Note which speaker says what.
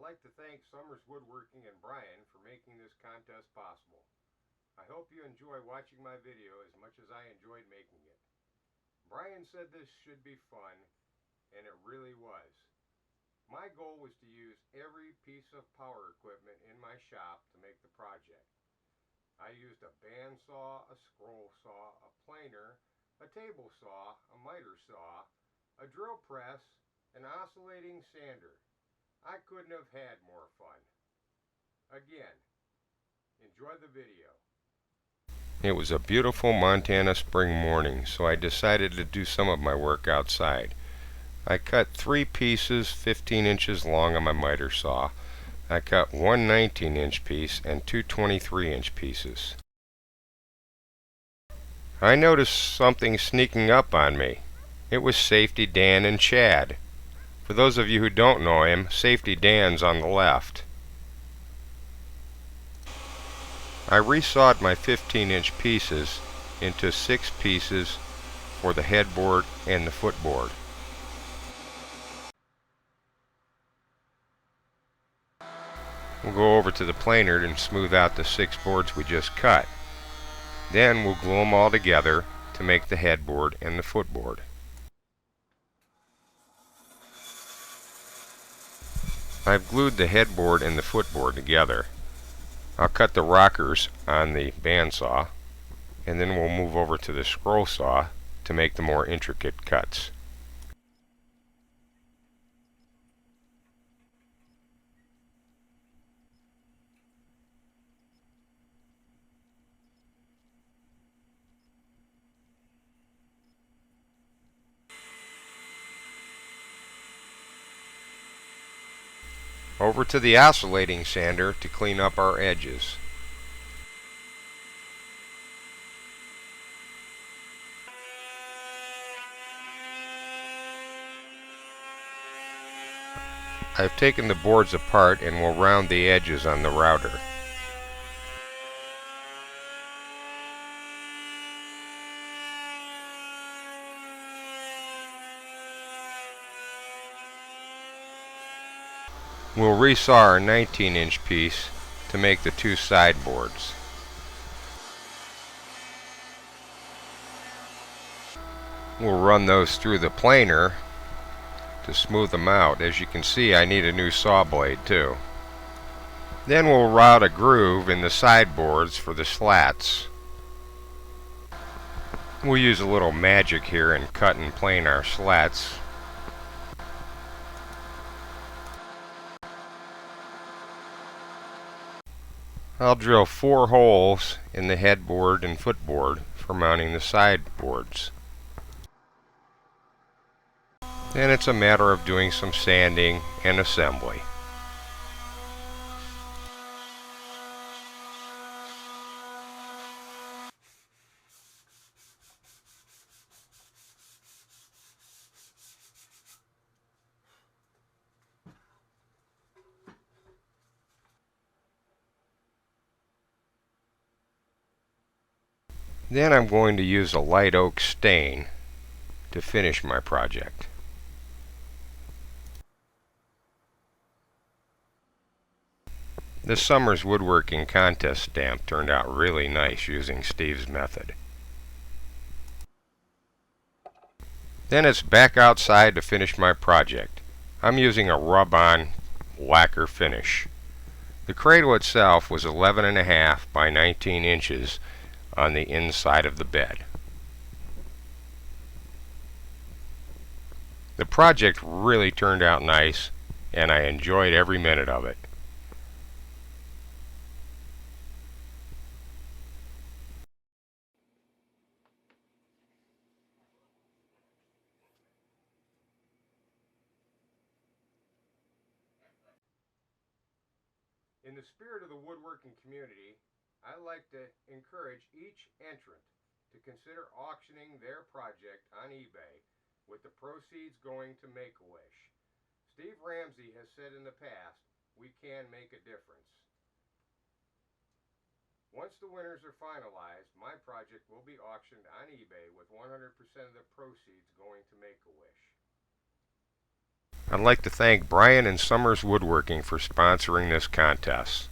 Speaker 1: like to thank Summers Woodworking and Brian for making this contest possible. I hope you enjoy watching my video as much as I enjoyed making it. Brian said this should be fun, and it really was. My goal was to use every piece of power equipment in my shop to make the project. I used a bandsaw, a scroll saw, a planer, a table saw, a miter saw, a drill press, an oscillating sander. I couldn't have had more fun. Again, enjoy the video. It was a beautiful Montana spring morning, so I decided to do some of my work outside. I cut 3 pieces 15 inches long on my miter saw. I cut one 19-inch piece and two 23-inch pieces. I noticed something sneaking up on me. It was Safety Dan and Chad. For those of you who don't know him, Safety Dan's on the left. I resawed my 15-inch pieces into 6 pieces for the headboard and the footboard. We'll go over to the planer and smooth out the 6 boards we just cut. Then we'll glue them all together to make the headboard and the footboard. I've glued the headboard and the footboard together. I'll cut the rockers on the bandsaw, and then we'll move over to the scroll saw to make the more intricate cuts. Over to the oscillating sander to clean up our edges. I've taken the boards apart and will round the edges on the router. We'll resaw our 19-inch piece to make the 2 sideboards. We'll run those through the planer to smooth them out. As you can see, I need a new saw blade too. Then we'll route a groove in the sideboards for the slats. We'll use a little magic here and cut and plane our slats. I'll drill 4 holes in the headboard and footboard for mounting the sideboards. Then it's a matter of doing some sanding and assembly. Then I'm going to use a light oak stain to finish my project. The Summers Woodworking contest stamp turned out really nice using Steve's method. Then it's back outside to finish my project. I'm using a rub-on lacquer finish. The cradle itself was 11.5 by 19 inches on the inside of the bed. The project really turned out nice, and I enjoyed every minute of it. In the spirit of the woodworking community, I like to encourage each entrant to consider auctioning their project on eBay with the proceeds going to Make-A-Wish. Steve Ramsey has said in the past, we can make a difference. Once the winners are finalized, my project will be auctioned on eBay with 100% of the proceeds going to Make-A-Wish. I'd like to thank Brian and Summers Woodworking for sponsoring this contest.